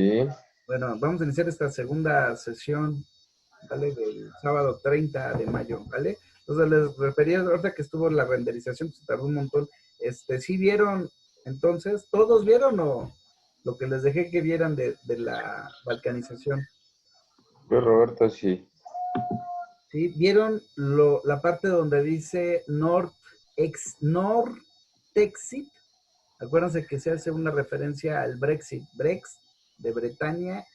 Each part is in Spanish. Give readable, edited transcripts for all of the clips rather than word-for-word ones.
Sí, Bueno, vamos a iniciar esta segunda sesión, ¿vale? Del sábado 30 de mayo, ¿vale? Entonces les refería ahorita que estuvo la renderización, que se tardó un montón. ¿Sí vieron entonces? ¿Todos vieron o lo que les dejé que vieran de la balcanización? pues Roberto, sí. ¿Sí? ¿Vieron la parte donde dice Nortexit? Acuérdense que se hace una referencia al Brexit. De Bretaña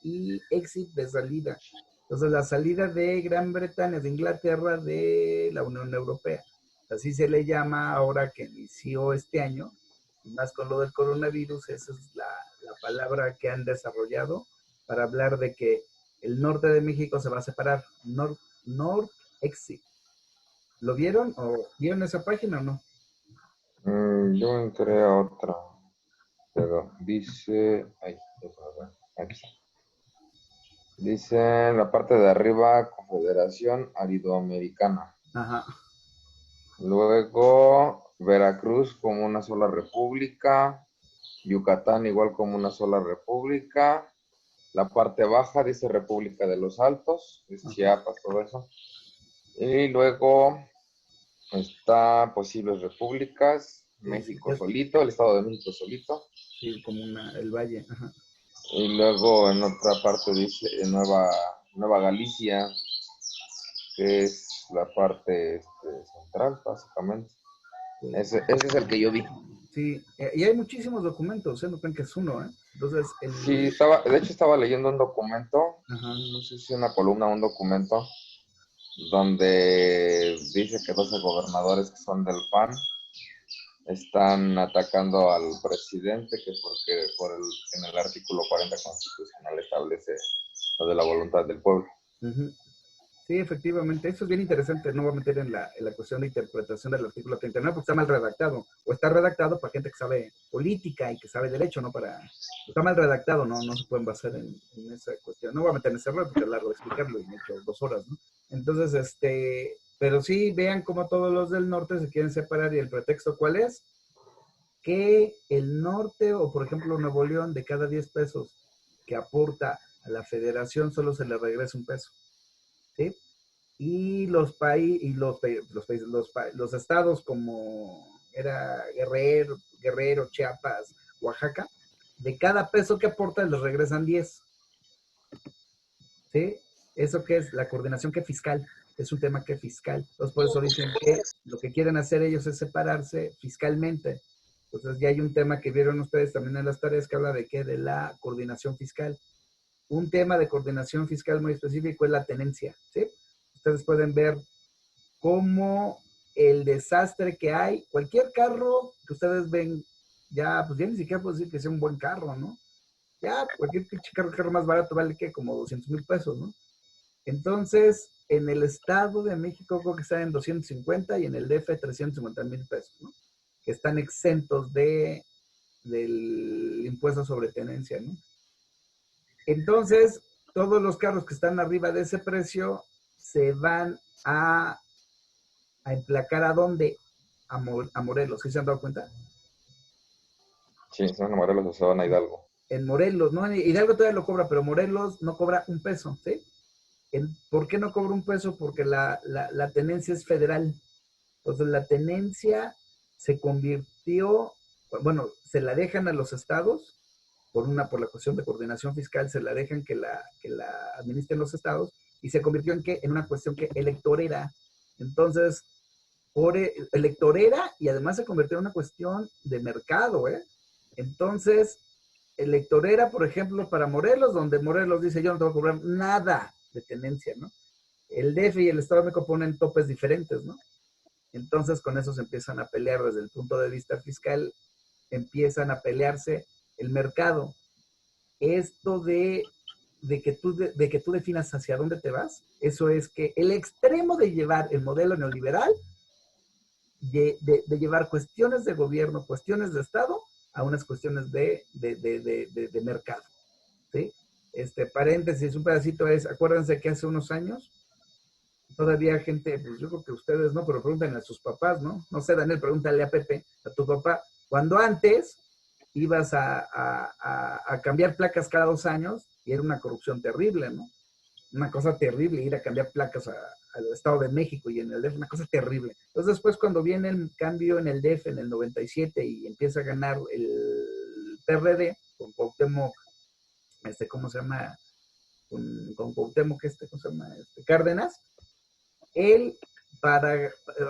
y exit de salida. Entonces, la salida de Gran Bretaña, de Inglaterra, de la Unión Europea. Así se le llama ahora que inició este año, y más con lo del coronavirus, esa es la palabra que han desarrollado para hablar de que el norte de México se va a separar. North exit. ¿Lo vieron o vieron esa página o no? Yo entré a otra, pero dice, ay, déjame ver, aquí está. Dice en la parte de arriba, Confederación Aridoamericana. Ajá. Luego, Veracruz como una sola república. Yucatán igual como una sola república. La parte baja dice República de los Altos, es Ajá. Chiapas, todo eso. Y luego está posibles repúblicas, Sí, sí, México solito, el Estado de México solito. sí, como el valle. Ajá. Y luego en otra parte dice Nueva Galicia, que es la parte central, básicamente. Sí, Ese es el que yo vi. sí, y hay muchísimos documentos, no creen que es uno, ¿eh? Entonces, Sí, de hecho estaba leyendo un documento, ajá, no sé si una columna o un documento, donde dice que 12 gobernadores que son del PAN están atacando al presidente que porque en el artículo 40 constitucional establece lo de la voluntad del pueblo. ujú. Sí, efectivamente, eso es bien interesante, no voy a meter en la cuestión de interpretación del artículo 39 porque está mal redactado, o está redactado para gente que sabe política y que sabe derecho, ¿no? Está mal redactado, no se pueden basar en esa cuestión. No voy a meter en ese error porque es largo de explicarlo y me he hecho 2 horas, ¿no? Entonces, pero sí vean cómo todos los del norte se quieren separar y el pretexto, ¿cuál es? Que el norte, o por ejemplo Nuevo León, de cada 10 pesos que aporta a la federación, solo se le regresa un peso, ¿sí? Y los estados como era Guerrero, Chiapas, Oaxaca, de cada peso que aporta les regresan 10, ¿sí? ¿Eso qué es? La coordinación que fiscal, es un tema que fiscal. Entonces por eso dicen que lo que quieren hacer ellos es separarse fiscalmente. Entonces ya hay un tema que vieron ustedes también en las tareas que habla de qué, de la coordinación fiscal. Un tema de coordinación fiscal muy específico es la tenencia, ¿sí? Ustedes pueden ver cómo el desastre que hay, cualquier carro que ustedes ven, ya, pues ya ni siquiera puedo decir que sea un buen carro, ¿no? Ya, cualquier pinche carro más barato vale que como 200,000 pesos, ¿no? Entonces, en el Estado de México creo que está en 250 y en el DF 350,000 pesos, ¿no? Que están exentos del impuesto sobre tenencia, ¿no? Entonces, todos los carros que están arriba de ese precio se van a emplacar a dónde? A Morelos, ¿sí se han dado cuenta? Sí, son Morelos o Sabana Hidalgo. En Morelos, no, Hidalgo todavía lo cobra, pero Morelos no cobra un peso, ¿sí? ¿Por qué no cobra un peso? Porque la tenencia es federal. Entonces la tenencia se convirtió, bueno, se la dejan a los estados, por la cuestión de coordinación fiscal, se la dejan que la administren los estados, y se convirtió en qué? En una cuestión que electorera. Entonces, electorera, y además se convirtió en una cuestión de mercado, ¿eh? Entonces, electorera, por ejemplo, para Morelos, donde Morelos dice yo no te voy a cobrar nada de tenencia, ¿no? El DF y el Estado de México ponen topes diferentes, ¿no? Entonces con eso se empiezan a pelear desde el punto de vista fiscal, empiezan a pelearse el mercado. Esto de que tú definas hacia dónde te vas, eso es que el extremo de llevar el modelo neoliberal, de llevar cuestiones de gobierno, cuestiones de Estado, a unas cuestiones de mercado, ¿sí? Paréntesis, un pedacito es, acuérdense que hace unos años, todavía gente, pues yo creo que ustedes no, pero pregúntenle a sus papás, ¿no? No sé, Daniel, pregúntale a Pepe, a tu papá, cuando antes ibas a cambiar placas cada 2 años y era una corrupción terrible, ¿no? Una cosa terrible ir a cambiar placas al Estado de México y en el DF, una cosa terrible. Entonces después cuando viene el cambio en el DF en el 97 y empieza a ganar el PRD con Cuauhtémoc, ¿cómo se llama? Con Cuauhtémoc, ¿cómo se llama? Cárdenas, él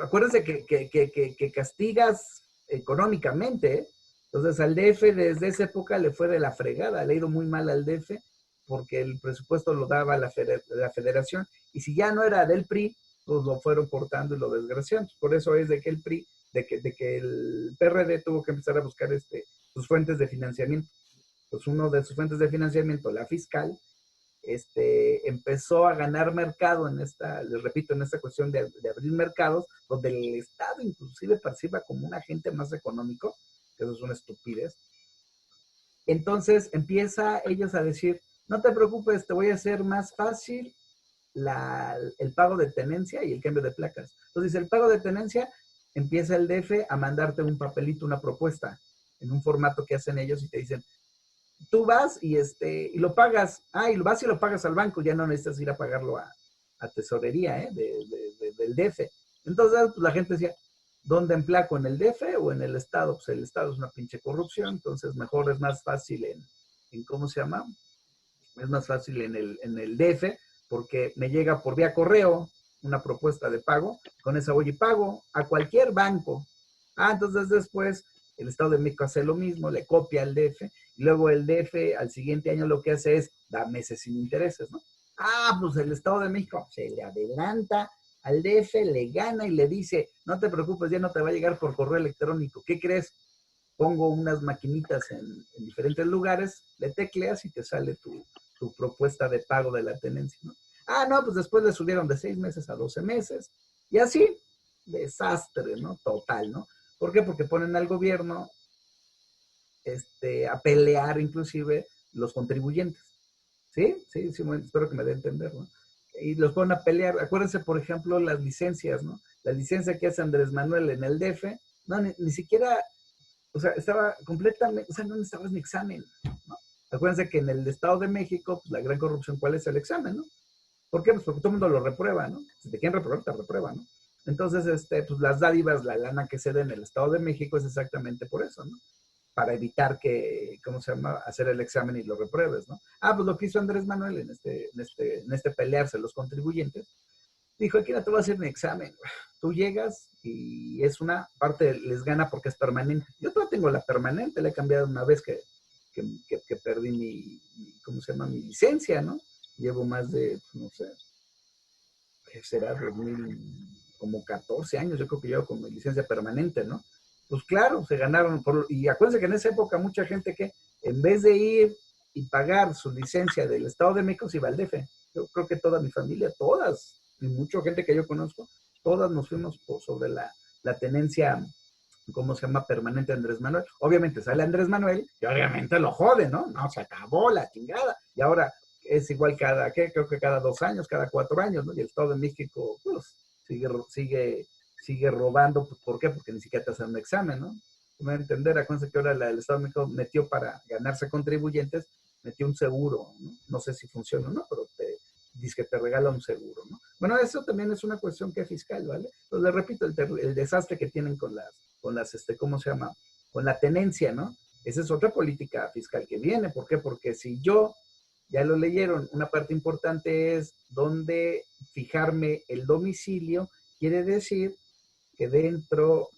acuérdense que castigas económicamente, ¿eh? Entonces al DF desde esa época le fue de la fregada, le ha ido muy mal al DF porque el presupuesto lo daba la federación y si ya no era del PRI, pues lo fueron cortando y lo desgraciaron. Por eso es de que el PRI, de que el PRD tuvo que empezar a buscar sus fuentes de financiamiento. Pues uno de sus fuentes de financiamiento, la fiscal, empezó a ganar mercado les repito, en esta cuestión de abrir mercados, donde el Estado inclusive participa como un agente más económico, que eso es una estupidez. Entonces empieza ellos a decir, no te preocupes, te voy a hacer más fácil el pago de tenencia y el cambio de placas. Entonces el pago de tenencia, empieza el DF a mandarte un papelito, una propuesta, en un formato que hacen ellos y te dicen, tú vas y lo pagas, y vas y lo pagas al banco, ya no necesitas ir a pagarlo a tesorería, del DF. Entonces, pues, la gente decía, ¿dónde emplaco? ¿En el DF o en el Estado? Pues el Estado es una pinche corrupción, entonces mejor es más fácil en ¿cómo se llama? Es más fácil en el DF, porque me llega por vía correo una propuesta de pago, con esa voy y pago a cualquier banco. Entonces después el Estado de México hace lo mismo, le copia al DF, y luego el DF al siguiente año lo que hace es da meses sin intereses, ¿no? Pues el Estado de México se le adelanta al DF, le gana y le dice, no te preocupes, ya no te va a llegar por correo electrónico. ¿Qué crees? Pongo unas maquinitas en diferentes lugares, le tecleas y te sale tu propuesta de pago de la tenencia, ¿no? No, pues después le subieron de 6 meses a 12 meses, y así, desastre, ¿no? Total, ¿no? ¿Por qué? Porque ponen al gobierno a pelear inclusive los contribuyentes. ¿Sí? Sí, sí, bueno, espero que me dé a entender, ¿no? Y los ponen a pelear. Acuérdense, por ejemplo, las licencias, ¿no? La licencia que hace Andrés Manuel en el DF, no, ni siquiera, o sea, estaba completamente, o sea, no necesitabas ni examen, ¿no? Acuérdense que en el Estado de México, pues la gran corrupción, ¿cuál es el examen, no? ¿Por qué? Pues porque todo el mundo lo reprueba, ¿no? Si te quieren reprobar, te reprueban, ¿no? Entonces, pues las dádivas, la lana que se da en el Estado de México es exactamente por eso, ¿no? Para evitar que, ¿cómo se llama?, hacer el examen y lo repruebes, ¿no? Pues lo que hizo Andrés Manuel en este pelearse los contribuyentes, dijo, aquí no te voy a hacer un examen, tú llegas y es una parte, les gana porque es permanente. Yo todavía tengo la permanente, la he cambiado una vez que perdí ¿cómo se llama?, mi licencia, ¿no? Llevo más de, no sé, ¿qué será? 2000, como 14 años, yo creo que llevo con mi licencia permanente, ¿no? Pues claro, se ganaron, y acuérdense que en esa época mucha gente que en vez de ir y pagar su licencia del Estado de México, se iba al DF. Yo creo que toda mi familia, todas, y mucha gente que yo conozco, todas nos fuimos sobre la tenencia, ¿cómo se llama?, permanente de Andrés Manuel. Obviamente sale Andrés Manuel y obviamente lo jode, ¿no? No, se acabó la chingada. Y ahora es igual creo que cada 2 años, cada 4 años, ¿no? Y el Estado de México, pues, sigue robando. ¿Por qué? Porque ni siquiera te hacen un examen, ¿no? Me va a entender, acuérdense que ahora el Estado de México metió para ganarse contribuyentes, metió un seguro, ¿no? No sé si funciona o no, pero dice que te regala un seguro, ¿no? Bueno, eso también es una cuestión que es fiscal, ¿vale? Pues les repito, el desastre que tienen con las, ¿cómo se llama?, con la tenencia, ¿no? Esa es otra política fiscal que viene. ¿Por qué? Porque si yo, ya lo leyeron, una parte importante es dónde fijarme el domicilio, quiere decir que dentro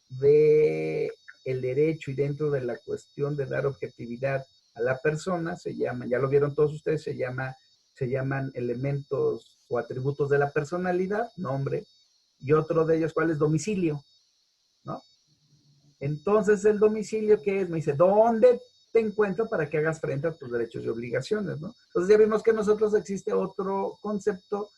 de el derecho y dentro de la cuestión de dar objetividad a la persona, se llama, ya lo vieron todos ustedes, se llaman elementos o atributos de la personalidad, nombre, y otro de ellos, ¿cuál es? Domicilio, ¿no? Entonces, el domicilio, ¿qué es? Me dice, ¿dónde te encuentro para que hagas frente a tus derechos y obligaciones, ¿no? Entonces, ya vimos que nosotros existe otro concepto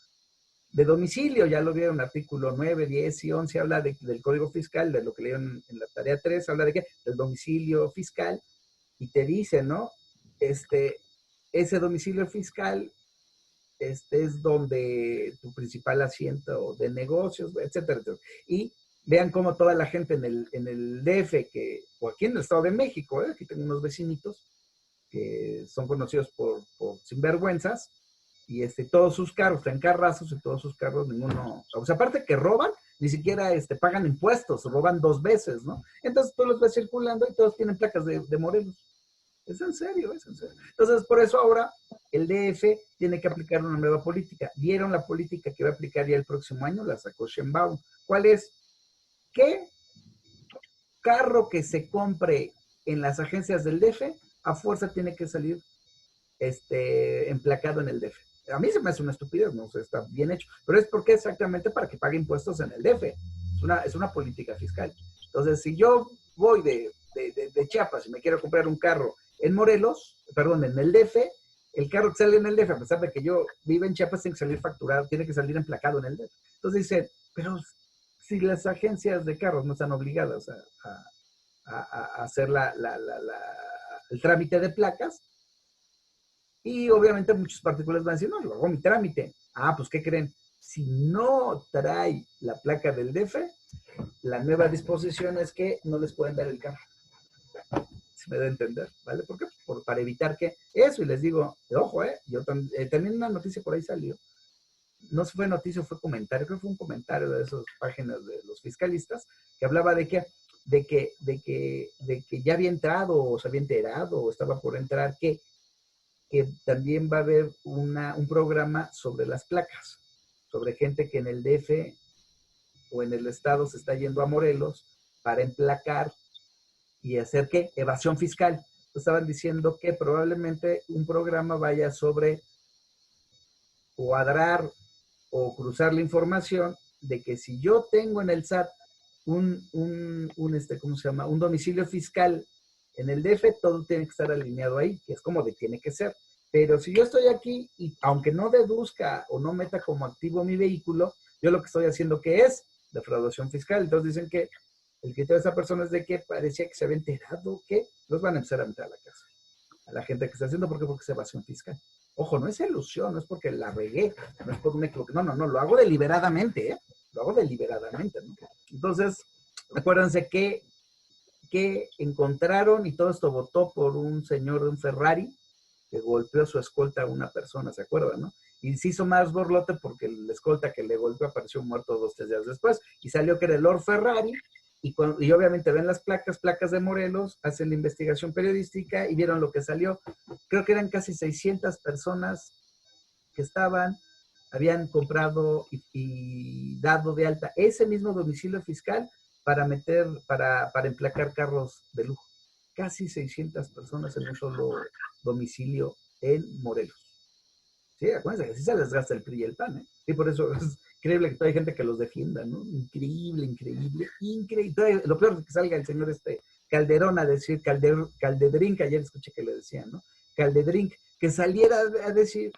de domicilio, ya lo vieron, artículo 9, 10 y 11, habla del Código Fiscal, de lo que leyeron en la tarea 3, habla de qué, del domicilio fiscal, y te dice, ¿no? Ese domicilio fiscal es donde tu principal asiento de negocios, etcétera, etcétera. Y vean cómo toda la gente en el DF, o aquí en el Estado de México, aquí tengo unos vecinitos que son conocidos por sinvergüenzas, y todos sus carros, traen carrazos y todos sus carros, ninguno, o sea, aparte que roban, ni siquiera pagan impuestos, roban 2 veces, ¿no? Entonces tú los ves circulando y todos tienen placas de Morelos. Es en serio, es en serio. Entonces, por eso ahora el DF tiene que aplicar una nueva política. Vieron la política que va a aplicar ya el próximo año, la sacó Sheinbaum. ¿Cuál es? Que carro que se compre en las agencias del DF, a fuerza tiene que salir emplacado en el DF. A mí se me hace una estupidez, no sé, está bien hecho, pero es porque exactamente para que pague impuestos en el DF. Es una política fiscal. Entonces, si yo voy de Chiapas y me quiero comprar un carro en Morelos, perdón, en el DF, el carro que sale en el DF, a pesar de que yo vivo en Chiapas, tiene que salir facturado, tiene que salir emplacado en el DF. Entonces dice, pero si las agencias de carros no están obligadas a hacer el trámite de placas, y obviamente muchos particulares van a decir, no, yo hago mi trámite. Ah, pues, ¿qué creen? Si no trae la placa del DF, la nueva disposición es que no les pueden dar el carro. Se me debe entender, ¿vale? ¿Por qué? Para evitar que eso, y les digo, ojo, yo también una noticia por ahí salió, no fue noticia, fue comentario, creo que fue un comentario de esas páginas de los fiscalistas, que hablaba de que ya había entrado, o se había enterado, o estaba por entrar, que también va a haber un programa sobre las placas, sobre gente que en el DF o en el estado se está yendo a Morelos para emplacar y hacer, ¿qué? Evasión fiscal. Estaban diciendo que probablemente un programa vaya sobre cuadrar o cruzar la información de que si yo tengo en el SAT ¿cómo se llama? Un domicilio fiscal en el DF, todo tiene que estar alineado ahí, que es como tiene que ser. Pero si yo estoy aquí y aunque no deduzca o no meta como activo mi vehículo, yo lo que estoy haciendo que es defraudación fiscal. Entonces dicen que el criterio de esa persona es de que parecía que se había enterado que los van a empezar a meter a la casa. A la gente que está haciendo, ¿por qué? Porque es evasión fiscal. Ojo, no es ilusión, no es porque la regué, no es por un equivoque, no, lo hago deliberadamente, lo hago deliberadamente, ¿no? Entonces, acuérdense que encontraron, y todo esto votó por un señor de un Ferrari que golpeó a su escolta a una persona, ¿se acuerdan, no? Y se hizo más borlote porque el escolta que le golpeó apareció muerto 2 o 3 días después, y salió que era el Lord Ferrari, y obviamente ven las placas de Morelos, hacen la investigación periodística y vieron lo que salió. Creo que eran casi 600 personas que habían comprado y dado de alta ese mismo domicilio fiscal para emplacar carros de lujo. Casi 600 personas en un solo domicilio en Morelos. Sí, acuérdense que así se les gasta el PRI y el PAN, ¿eh? Y por eso es increíble que todavía hay gente que los defienda, ¿no? Increíble, increíble, increíble. Todavía, lo peor es que salga el señor Calderón a decir, Caldedrín, que ayer escuché que le decían, ¿no? Caldedrín, que saliera a decir,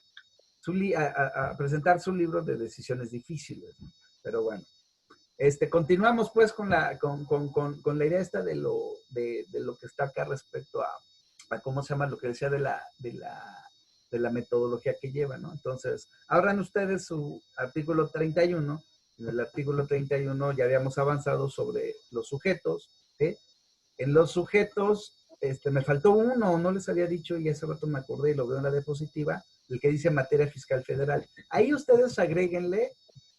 a presentar su libro de decisiones difíciles, ¿no? Pero bueno. Continuamos pues con la idea esta de lo que está acá respecto a cómo se llama lo que decía de la metodología que lleva, ¿no? Entonces, abran ustedes su artículo 31. En el artículo 31 ya habíamos avanzado sobre los sujetos, ¿sí? En los sujetos, me faltó uno, no les había dicho, y hace rato me acordé y lo veo en la diapositiva, el que dice materia fiscal federal. Ahí ustedes agréguenle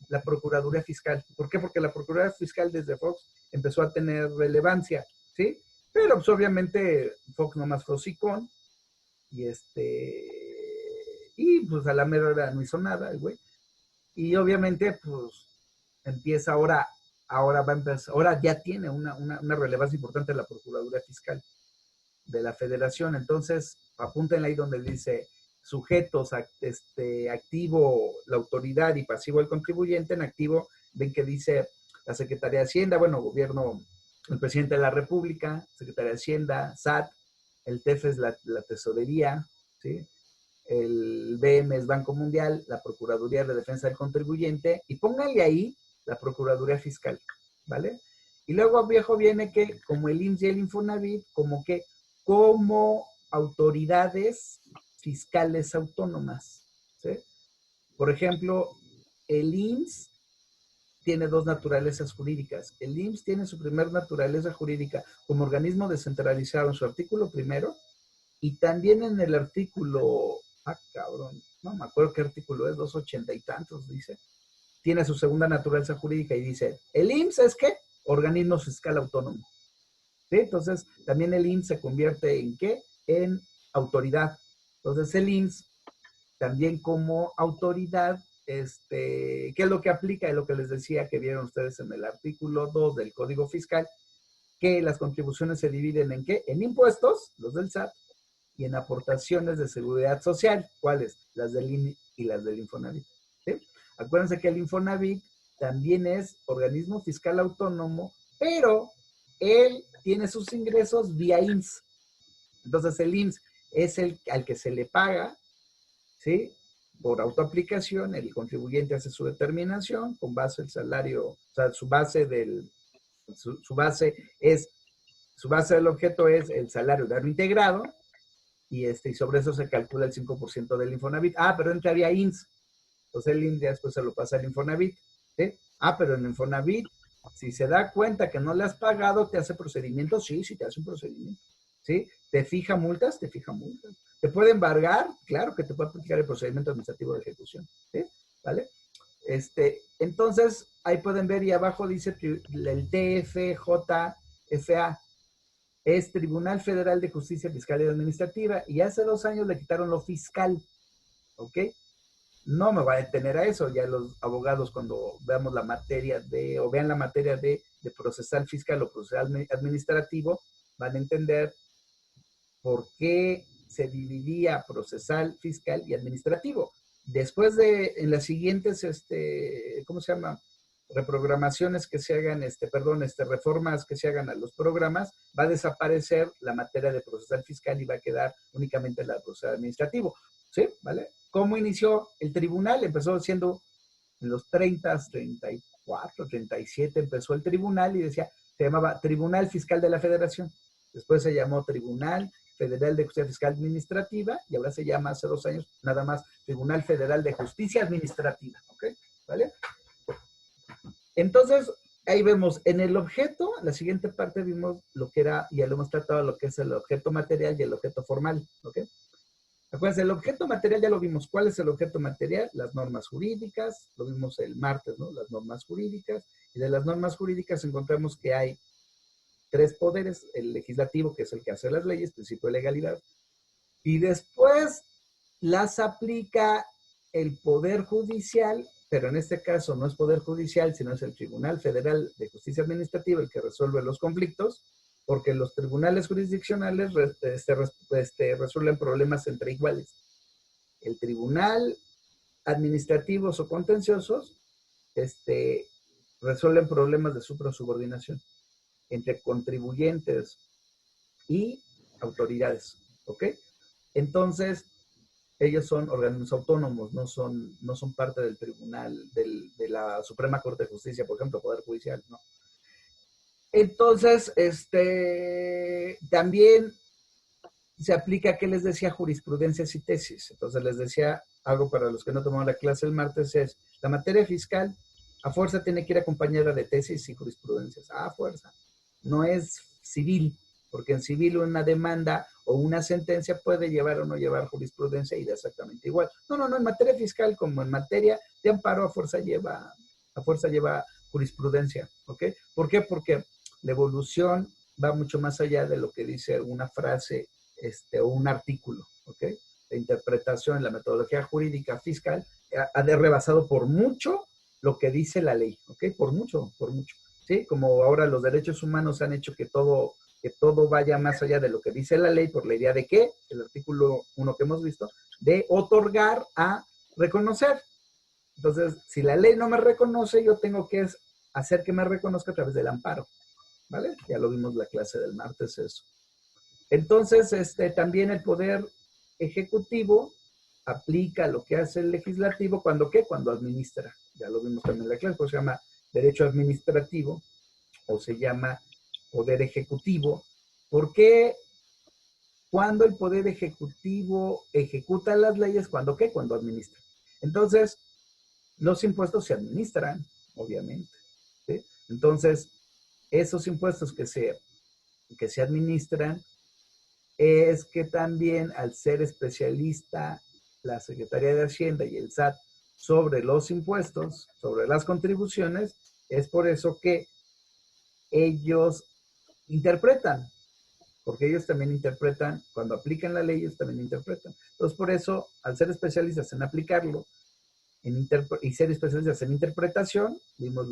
la Procuraduría Fiscal. ¿Por qué? Porque la Procuraduría Fiscal desde Fox empezó a tener relevancia, ¿sí? Pero pues obviamente Fox nomás fue hocicón, y pues a la mera hora no hizo nada el güey. Y obviamente pues empieza ahora va a empezar, ahora ya tiene una relevancia importante la Procuraduría Fiscal de la Federación. Entonces apúntenle ahí donde dice sujetos, activo la autoridad y pasivo el contribuyente. En activo ven que dice la Secretaría de Hacienda, bueno, gobierno, el presidente de la República, Secretaría de Hacienda, SAT, el TEF es la tesorería, ¿sí? El BM es Banco Mundial, la Procuraduría de Defensa del Contribuyente, y pónganle ahí la Procuraduría Fiscal, ¿vale? Y luego viejo viene que como el IMSS y el Infonavit, como autoridades fiscales autónomas, ¿sí? Por ejemplo, el IMSS tiene dos naturalezas jurídicas. El IMSS tiene su primer naturaleza jurídica como organismo descentralizado en su artículo primero, y también en el artículo, cabrón, no me acuerdo qué artículo es, 280 y tantos, dice, tiene su segunda naturaleza jurídica y dice, el IMSS es ¿qué? Organismo fiscal autónomo. ¿Sí? Entonces, también el IMSS se convierte en ¿qué? En autoridad. Entonces, el IMSS también como autoridad, ¿qué es lo que aplica? Es lo que les decía que vieron ustedes en el artículo 2 del Código Fiscal, que las contribuciones se dividen en ¿qué? En impuestos, los del SAT, y en aportaciones de seguridad social. ¿Cuáles? Las del INE y las del Infonavit. ¿Sí? Acuérdense que el Infonavit también es organismo fiscal autónomo, pero él tiene sus ingresos vía IMSS. Entonces el IMSS es el al que se le paga, ¿sí? Por autoaplicación, el contribuyente hace su determinación con base el salario, o sea, su base del del objeto es el salario de integrado, y sobre eso se calcula el 5% del Infonavit. Pero entra vía IMSS. Entonces el IMSS después se lo pasa al Infonavit. ¿Sí? Pero en el Infonavit, si se da cuenta que no le has pagado, ¿te hace procedimiento? Sí, sí te hace un procedimiento. ¿Sí? ¿Te fija multas? Te fija multas. ¿Te puede embargar? Claro que te puede aplicar el procedimiento administrativo de ejecución. ¿Sí? ¿Vale? Entonces, ahí pueden ver y abajo dice el TFJFA. Es Tribunal Federal de Justicia Fiscal y Administrativa, y hace 2 años le quitaron lo fiscal, ¿ok? No me va a detener a eso, ya los abogados cuando veamos la materia o vean la materia de procesal fiscal o procesal administrativo, van a entender por qué se dividía procesal, fiscal y administrativo. Después en las siguientes, ¿cómo se llama? Reprogramaciones que se hagan, reformas que se hagan a los programas, va a desaparecer la materia de procesal fiscal y va a quedar únicamente la procesal administrativo. ¿Sí? ¿Vale? ¿Cómo inició el tribunal? Empezó siendo en los 30, 34, 37, empezó el tribunal y se llamaba Tribunal Fiscal de la Federación. Después se llamó Tribunal Federal de Justicia Fiscal Administrativa, y ahora se llama, hace 2 años, nada más, Tribunal Federal de Justicia Administrativa. ¿Ok? ¿Vale? Entonces, ahí vemos, en el objeto, en la siguiente parte vimos lo que era, ya lo hemos tratado, lo que es el objeto material y el objeto formal. ¿Ok? Acuérdense, el objeto material ya lo vimos. ¿Cuál es el objeto material? Las normas jurídicas, lo vimos el martes, ¿no? Las normas jurídicas. Y de las normas jurídicas encontramos que hay 3 poderes: el legislativo, que es el que hace las leyes, principio de legalidad, y después las aplica el Poder Judicial, pero en este caso no es Poder Judicial, sino es el Tribunal Federal de Justicia Administrativa el que resuelve los conflictos, porque los tribunales jurisdiccionales resuelven problemas entre iguales. El tribunal administrativos o contenciosos resuelven problemas de suprasubordinación entre contribuyentes y autoridades. ¿Ok? Entonces, ellos son organismos autónomos, no son parte del tribunal, de la Suprema Corte de Justicia, por ejemplo, Poder Judicial, ¿no? Entonces, también se aplica, ¿qué les decía? Jurisprudencias y tesis. Entonces les decía algo para los que no tomaron la clase el martes, es la materia fiscal a fuerza tiene que ir acompañada de tesis y jurisprudencias. A fuerza. No es civil, porque en civil una demanda o una sentencia puede llevar o no llevar jurisprudencia y da exactamente igual. No, en materia fiscal como en materia de amparo a fuerza lleva jurisprudencia. ¿Ok? ¿Por qué? Porque la evolución va mucho más allá de lo que dice una frase o un artículo, ¿ok? La interpretación, la metodología jurídica fiscal ha rebasado por mucho lo que dice la ley, ¿ok? Por mucho, ¿sí? Como ahora los derechos humanos han hecho que todo vaya más allá de lo que dice la ley, por la idea de que, el artículo 1 que hemos visto, de otorgar a reconocer. Entonces, si la ley no me reconoce, yo tengo que hacer que me reconozca a través del amparo, ¿vale? Ya lo vimos la clase del martes eso. Entonces, también el poder ejecutivo aplica lo que hace el legislativo cuando administra. Ya lo vimos también en la clase, pues se llama derecho administrativo o se llama poder ejecutivo. ¿Por qué? Cuando el poder ejecutivo ejecuta las leyes, ¿cuándo qué? Cuando administra. Entonces, los impuestos se administran, obviamente. ¿Sí? Entonces, esos impuestos que se administran es que también al ser especialista la Secretaría de Hacienda y el SAT sobre los impuestos, sobre las contribuciones, es por eso que ellos interpretan, porque ellos también interpretan, cuando aplican la ley, ellos también interpretan. Entonces, por eso, al ser especialistas en aplicarlo y ser especialistas en interpretación, vimos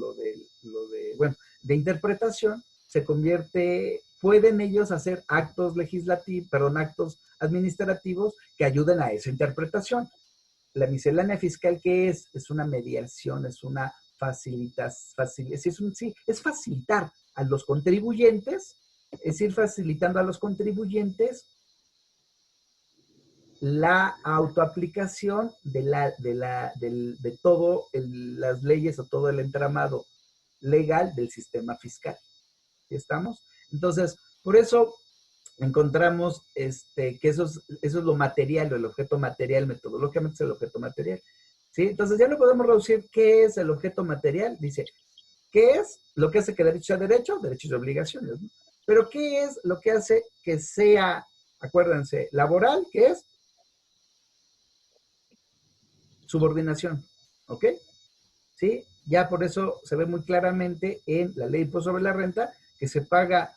bueno, de interpretación, se convierte, pueden ellos hacer actos legislativos, perdón, actos administrativos que ayuden a esa interpretación. La miscelánea fiscal, ¿qué es? Es una mediación, es una es facilitar a los contribuyentes, es ir facilitando a los contribuyentes la autoaplicación de todo las leyes o todo el entramado legal del sistema fiscal. ¿Sí estamos? Entonces, por eso encontramos que eso es lo material, o el objeto material, metodológicamente es el objeto material. ¿Sí? Entonces ya no podemos reducir qué es el objeto material. Dice, ¿qué es lo que hace que derecho sea derecho? Derechos y obligaciones, ¿no? Pero ¿qué es lo que hace que sea, acuérdense, laboral? ¿Qué es? Subordinación, ¿ok? ¿Sí? Ya por eso se ve muy claramente en la ley de impuesto sobre la renta que se paga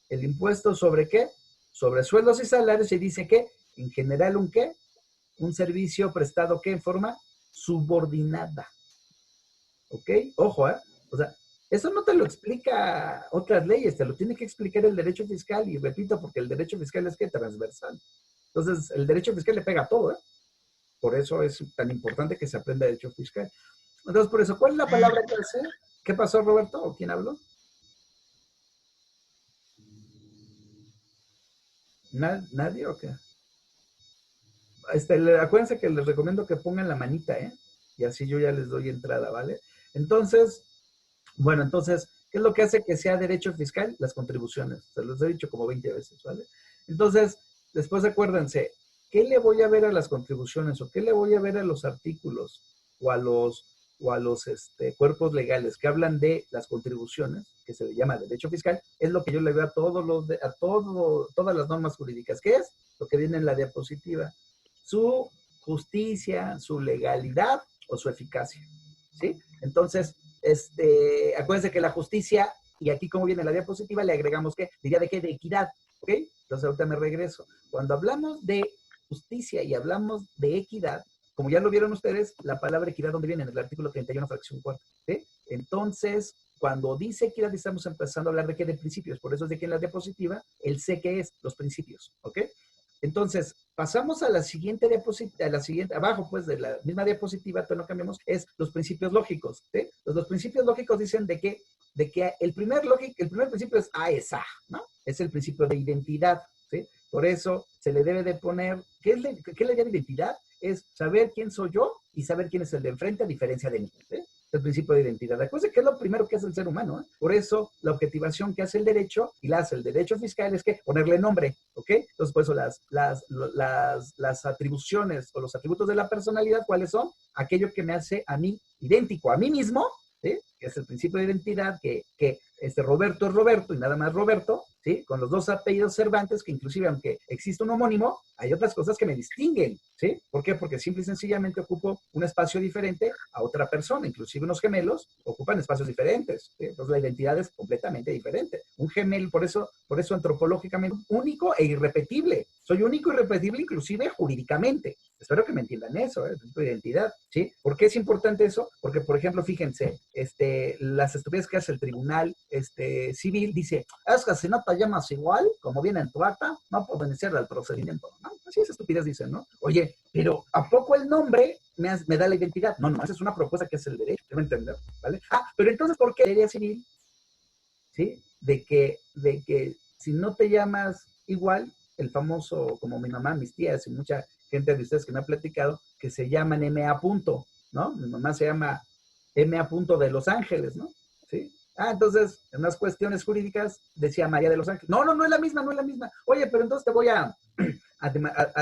el impuesto sobre ¿qué? Sobre sueldos y salarios, y dice que en general un ¿qué? Un servicio prestado ¿qué? En forma subordinada. ¿Ok? Ojo, ¿eh? O sea, eso no te lo explica otras leyes, te lo tiene que explicar el derecho fiscal, y repito, porque el derecho fiscal es ¿qué? Transversal. Entonces, el derecho fiscal le pega a todo, ¿eh? Por eso es tan importante que se aprenda derecho fiscal. Entonces, por eso, ¿cuál es la palabra que hace? ¿Qué pasó, Roberto? ¿O quién habló? ¿Nadie o qué? Acuérdense que les recomiendo que pongan la manita, ¿eh? Y así yo ya les doy entrada, ¿vale? Entonces, bueno, entonces, ¿qué es lo que hace que sea derecho fiscal? Las contribuciones. Se los he dicho como 20 veces, ¿vale? Entonces, después acuérdense, ¿qué le voy a ver a las contribuciones o qué le voy a ver a los artículos o a los cuerpos legales que hablan de las contribuciones, que se le llama derecho fiscal? Es lo que yo le veo a todas las normas jurídicas. ¿Qué es? Lo que viene en la diapositiva. Su justicia, su legalidad o su eficacia, ¿sí? Entonces, acuérdense que la justicia, y aquí como viene la diapositiva, le agregamos ¿qué? Diría de qué, de equidad, ¿ok? Entonces ahorita me regreso. Cuando hablamos de justicia y hablamos de equidad, como ya lo vieron ustedes, la palabra equidad, ¿dónde viene? En el artículo 31, fracción cuarta, ¿sí? Entonces, cuando dice equidad, estamos empezando a hablar de qué, de principios. Por eso es de que en la diapositiva, el C que es, los principios, ¿ok? Entonces, pasamos a la siguiente diapositiva, abajo pues de la misma diapositiva, no cambiamos, es los principios lógicos, ¿sí? Los principios lógicos dicen de que el primer principio es A es A, ¿no? Es el principio de identidad, ¿sí? Por eso se le debe de poner, ¿qué es la idea de identidad? Es saber quién soy yo y saber quién es el de enfrente a diferencia de mí, ¿sí? El principio de identidad. Acuérdense que es lo primero que hace el ser humano, ¿eh? Por eso, la objetivación que hace el derecho, y la hace el derecho fiscal, es que ponerle nombre, ¿ok? Entonces, por eso las atribuciones o los atributos de la personalidad, ¿cuáles son? Aquello que me hace a mí idéntico a mí mismo, ¿sí? Que es el principio de identidad, que Roberto es Roberto y nada más Roberto, ¿sí? Con los dos apellidos Cervantes, que inclusive aunque existe un homónimo, hay otras cosas que me distinguen, ¿sí? ¿Por qué? Porque simple y sencillamente ocupo un espacio diferente a otra persona, inclusive unos gemelos ocupan espacios diferentes, ¿sí? Entonces la identidad es completamente diferente. Un gemelo, por eso antropológicamente, único e irrepetible. Soy único y irrepetible inclusive jurídicamente. Espero que me entiendan eso, ¿eh? Tu identidad, ¿sí? ¿Por qué es importante eso? Porque, por ejemplo, fíjense, las estupideces que hace el tribunal civil, dice, es que si no te llamas igual, como viene en tu acta, no puedo iniciar el procedimiento, ¿no? Así es estupidez, dicen, ¿no? Oye, pero ¿a poco el nombre me da la identidad? No, esa es una propuesta que es el derecho, debo entender, ¿vale? Pero entonces, ¿por qué la ley civil, ¿sí? De que si no te llamas igual, el famoso, como mi mamá, mis tías y mucha gente de ustedes que me ha platicado, que se llaman MA punto, ¿no? Mi mamá se llama MA punto de Los Ángeles, ¿no? ¿Sí? Entonces, en unas cuestiones jurídicas decía María de Los Ángeles. No es la misma, no es la misma. Oye, pero entonces te voy a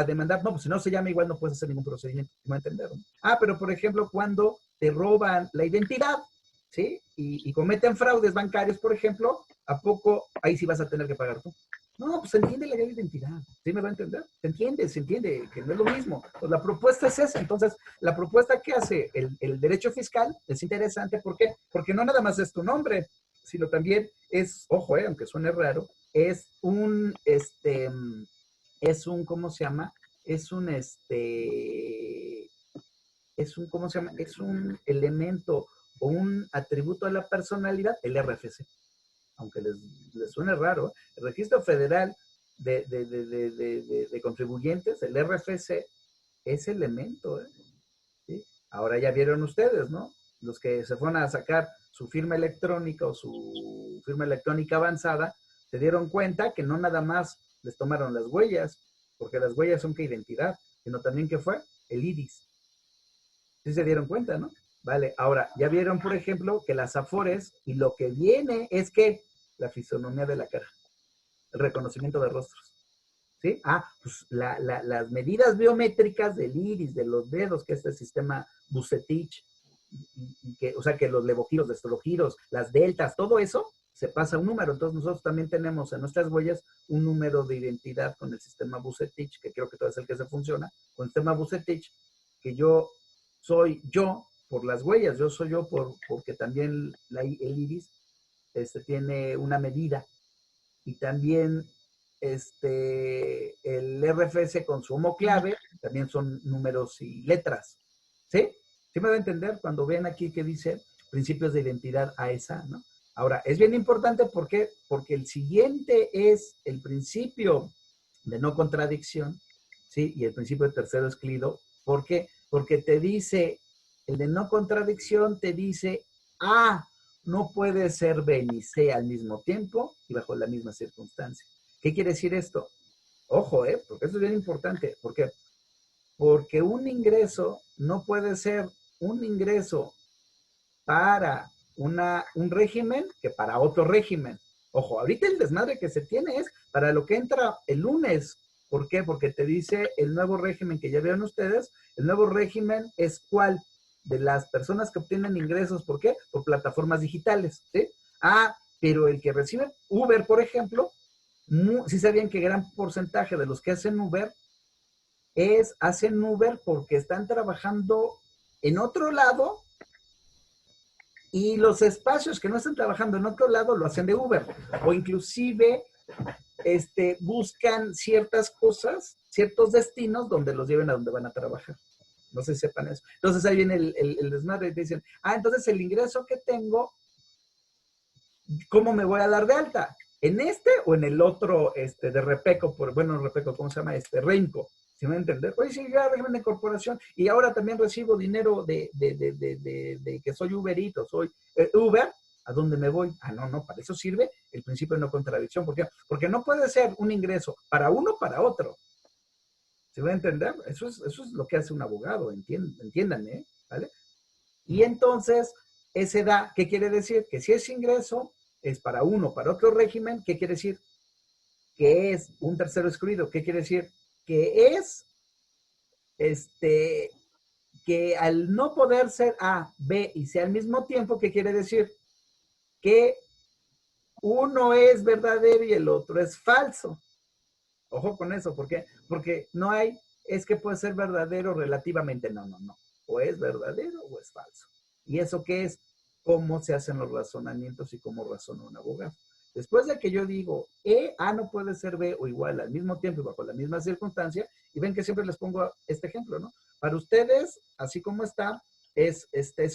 demandar. No, pues si no se llama igual no puedes hacer ningún procedimiento. ¿Me va a entender? ¿No? Pero por ejemplo, cuando te roban la identidad, ¿sí? Y cometen fraudes bancarios, por ejemplo, ¿a poco ahí sí vas a tener que pagar tú? No, pues se entiende la ley de identidad. ¿Sí me va a entender? Se entiende que no es lo mismo. Pues la propuesta es esa. Entonces, la propuesta que hace el derecho fiscal es interesante. ¿Por qué? Porque no nada más es tu nombre, sino también es, ojo, aunque suene raro, ¿cómo se llama? ¿Cómo se llama? Es un elemento o un atributo de la personalidad, el RFC. Aunque les suene raro, el Registro Federal de Contribuyentes, el RFC, es elemento. ¿Sí? Ahora ya vieron ustedes, ¿no? Los que se fueron a sacar su firma electrónica o su firma electrónica avanzada, se dieron cuenta que no nada más les tomaron las huellas, porque las huellas son que identidad, sino también que fue el iris. ¿Sí se dieron cuenta, no? Vale, ahora, ya vieron, por ejemplo, que las afores y lo que viene es que la fisonomía de la cara, el reconocimiento de rostros. ¿Sí? Pues las medidas biométricas del iris, de los dedos, que es el sistema Bucetich, o sea, que los levogiros, destrogiros, las deltas, todo eso se pasa a un número. Entonces nosotros también tenemos en nuestras huellas un número de identidad con el sistema Bucetich, que creo que todo es el que se funciona, con el sistema Bucetich, que yo soy yo por las huellas, yo soy yo porque también el iris tiene una medida y también el RFC con su homoclave también son números y letras. ¿Sí? ¿Sí me va a entender cuando ven aquí que dice principios de identidad AESA, ¿no? Ahora, es bien importante porque el siguiente es el principio de no contradicción, ¿sí? Y el principio de tercero excluido. ¿Por qué? Porque te dice, el de no contradicción te dice, no puede ser B ni C al mismo tiempo y bajo la misma circunstancia. ¿Qué quiere decir esto? Ojo, porque eso es bien importante. ¿Por qué? Porque un ingreso no puede ser un ingreso para un régimen que para otro régimen. Ojo, ahorita el desmadre que se tiene es para lo que entra el lunes. ¿Por qué? Porque te dice el nuevo régimen que ya vieron ustedes. El nuevo régimen es cuál de las personas que obtienen ingresos. ¿Por qué? Por plataformas digitales. ¿Sí? Pero el que recibe Uber, por ejemplo, sí sabían que gran porcentaje de los que hacen Uber hacen Uber porque están trabajando en otro lado y los espacios que no están trabajando en otro lado lo hacen de Uber. O inclusive buscan ciertas cosas, ciertos destinos donde los lleven a donde van a trabajar. No sé si sepan eso. Entonces ahí viene el desmadre y te dicen, entonces el ingreso que tengo, ¿cómo me voy a dar de alta? ¿En este o en el otro de Repeco? Repeco, ¿cómo se llama? Renco. ¿Sí me va a entender? Oye, sí, ya régimen de corporación y ahora también recibo dinero de que soy Uberito, soy Uber, ¿a dónde me voy? No, para eso sirve el principio de no contradicción. ¿Por qué? Porque no puede ser un ingreso para uno o para otro. ¿Se va a entender? Eso es lo que hace un abogado, entiéndanme, ¿vale? Y entonces, ese da, ¿qué quiere decir? Que si ese ingreso es para uno, para otro régimen, ¿qué quiere decir? Que es un tercero excluido. ¿Qué quiere decir? Que es, que al no poder ser A, B y C al mismo tiempo, ¿qué quiere decir? Que uno es verdadero y el otro es falso. Ojo con eso, ¿por qué? Porque no hay, es que puede ser verdadero relativamente, no. O es verdadero o es falso. ¿Y eso qué es? Cómo se hacen los razonamientos y cómo razona un abogado. Después de que yo digo A no puede ser B o igual al mismo tiempo y bajo la misma circunstancia, y ven que siempre les pongo este ejemplo, ¿no? Para ustedes, así como está, es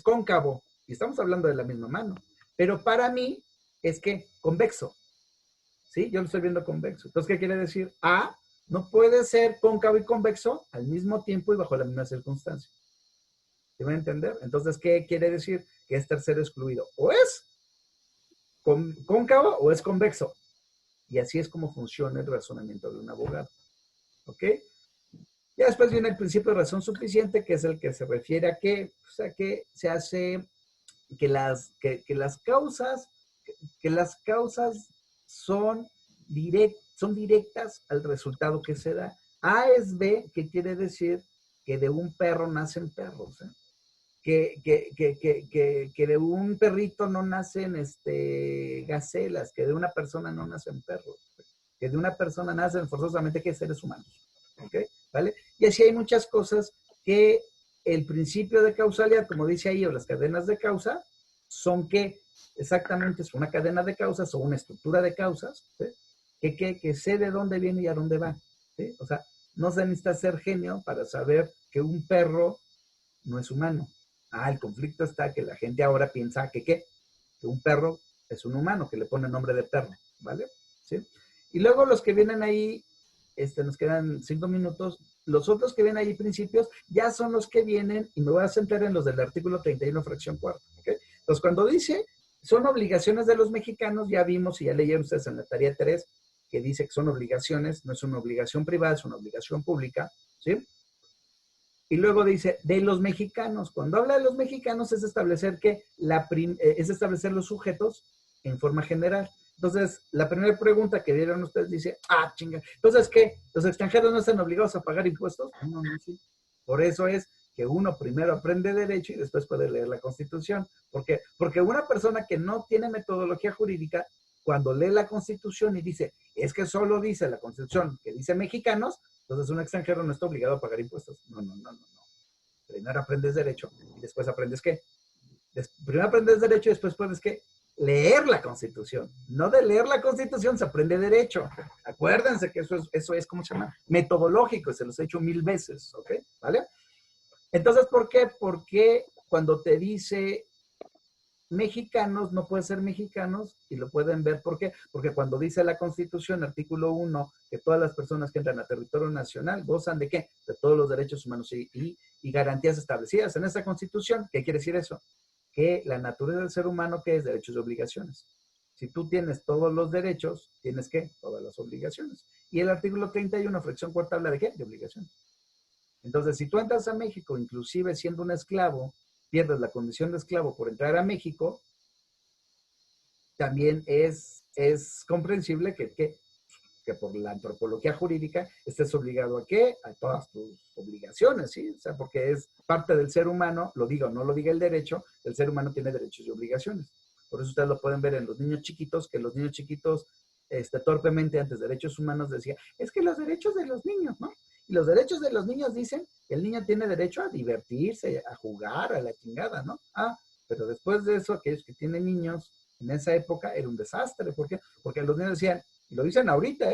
cóncavo, y estamos hablando de la misma mano, pero para mí es que convexo, ¿sí? Yo lo estoy viendo convexo. Entonces, ¿qué quiere decir? No puede ser cóncavo y convexo al mismo tiempo y bajo la misma circunstancia. ¿Se va a entender? Entonces, ¿qué quiere decir? Que es tercero excluido. O es cóncavo o es convexo. Y así es como funciona el razonamiento de un abogado. ¿Ok? Ya después viene el principio de razón suficiente, que es el que se refiere a que, que se hace, que las causas son directas al resultado que se da. A es B, que quiere decir que de un perro nacen perros. que de un perrito no nacen gacelas, que de una persona no nacen perros, que de una persona nacen forzosamente que seres humanos. ¿Ok? ¿Vale? Y así hay muchas cosas que el principio de causalidad, como dice ahí, o las cadenas de causa, son que exactamente es una cadena de causas o una estructura de causas, ¿sí? que sé de dónde viene y a dónde va. ¿Sí? O sea, no se necesita ser genio para saber que un perro no es humano. El conflicto está que la gente ahora piensa que un perro es un humano, que le pone nombre de perro, ¿vale? ¿Sí? Y luego los que vienen ahí, nos quedan 5 minutos, los otros que vienen ahí principios ya son los que vienen, y me voy a centrar en los del artículo 31, fracción cuarta, ¿ok? Entonces, cuando dice, son obligaciones de los mexicanos, ya vimos y ya leyeron ustedes en la tarea 3, que dice que son obligaciones, no es una obligación privada, es una obligación pública, ¿sí? Y luego dice, de los mexicanos. Cuando habla de los mexicanos es establecer que es establecer los sujetos en forma general. Entonces, la primera pregunta que dieron ustedes dice, chinga, entonces, ¿qué? ¿Los extranjeros no están obligados a pagar impuestos? No, sí. Por eso es que uno primero aprende derecho y después puede leer la Constitución. ¿Por qué? Porque una persona que no tiene metodología jurídica, cuando lee la Constitución y dice, es que solo dice la Constitución que dice mexicanos, entonces un extranjero no está obligado a pagar impuestos. No. Primero aprendes derecho y después aprendes qué. Primero aprendes derecho y después puedes qué. Leer la Constitución. No de leer la Constitución se aprende derecho. Acuérdense que eso es ¿cómo se llama? Metodológico, se los he hecho 1000 veces, ¿ok? ¿Vale? Entonces, ¿por qué? Porque cuando te dice mexicanos, no puede ser mexicanos, y lo pueden ver, ¿por qué? Porque cuando dice la Constitución, artículo 1, que todas las personas que entran a territorio nacional gozan de ¿qué? De todos los derechos humanos y garantías establecidas en esta Constitución. ¿Qué quiere decir eso? Que la naturaleza del ser humano, ¿qué es? Derechos y obligaciones. Si tú tienes todos los derechos, tienes ¿qué? Todas las obligaciones. Y el artículo 31, fracción cuarta, habla de ¿qué? De obligaciones. Entonces, si tú entras a México, inclusive siendo un esclavo, pierdes la condición de esclavo por entrar a México, también es comprensible que por la antropología jurídica estés obligado a qué? A todas tus obligaciones, ¿sí? O sea, porque es parte del ser humano, lo diga o no lo diga el derecho, el ser humano tiene derechos y obligaciones. Por eso ustedes lo pueden ver en los niños chiquitos, que los niños chiquitos torpemente antes de derechos humanos decía, es que los derechos de los niños, ¿no? Y los derechos de los niños dicen que el niño tiene derecho a divertirse, a jugar, a la chingada, ¿no? Pero después de eso, aquellos que tienen niños en esa época era un desastre. ¿Por qué? Porque los niños decían, y lo dicen ahorita,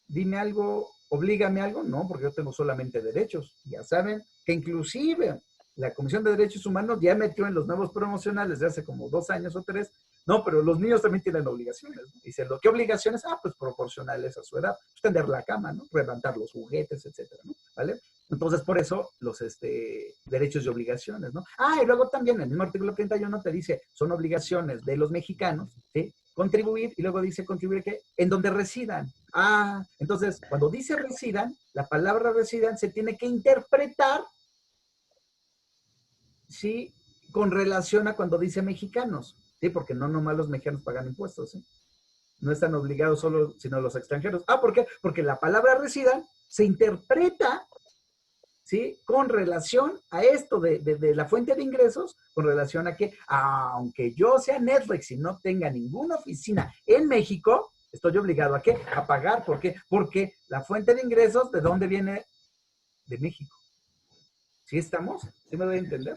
dime algo, oblígame algo, no, porque yo tengo solamente derechos. Ya saben que inclusive la Comisión de Derechos Humanos ya metió en los nuevos promocionales de hace como 2 años o 3, no, pero los niños también tienen obligaciones, ¿no? Dice, ¿qué obligaciones? Pues proporcionales a su edad, pues, tender la cama, ¿no? Levantar los juguetes, etcétera, ¿no? ¿Vale? Entonces, por eso, los derechos y obligaciones, ¿no? Y luego también el mismo artículo 31 te dice, son obligaciones de los mexicanos, ¿sí? Contribuir, y luego dice contribuir que en donde residan. Entonces, cuando dice residan, la palabra residan se tiene que interpretar, ¿sí? Con relación a cuando dice mexicanos, ¿sí? Porque no nomás los mexicanos pagan impuestos, ¿sí? No están obligados solo, sino los extranjeros. ¿Por qué? Porque la palabra residan se interpreta, ¿sí? Con relación a esto de la fuente de ingresos, con relación a que, aunque yo sea Netflix y no tenga ninguna oficina en México, estoy obligado a ¿qué? A pagar. ¿Por qué? Porque la fuente de ingresos, ¿de dónde viene? De México. ¿Sí estamos? ¿Sí me doy a entender?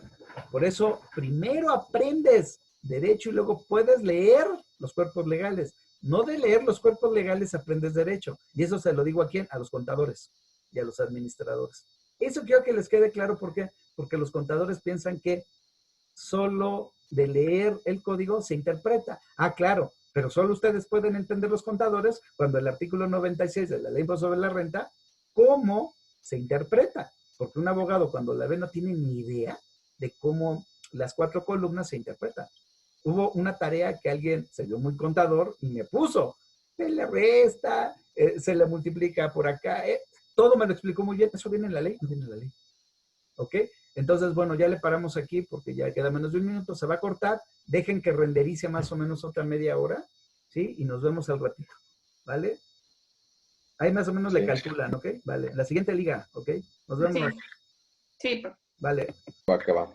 Por eso, primero aprendes derecho y luego puedes leer los cuerpos legales. No de leer los cuerpos legales aprendes derecho. Y eso se lo digo a quién? A los contadores y a los administradores. Eso quiero que les quede claro. ¿Por qué? Porque los contadores piensan que solo de leer el código se interpreta. Claro, pero solo ustedes pueden entender, los contadores, cuando el artículo 96 de la Ley sobre la Renta, cómo se interpreta. Porque un abogado cuando la ve no tiene ni idea de cómo las 4 columnas se interpretan. Hubo una tarea que alguien se vio muy contador y me puso, se le resta, se le multiplica por acá, todo me lo explicó muy bien. Eso viene en la ley, no viene en la ley. ¿Ok? Entonces, bueno, ya le paramos aquí porque ya queda menos de 1 minuto, se va a cortar, dejen que renderice más o menos otra media hora, ¿sí? Y nos vemos al ratito, ¿vale? Ahí más o menos le calculan, ¿ok? Vale, la siguiente liga, ¿ok? Nos vemos. Sí. Vale. Va que va.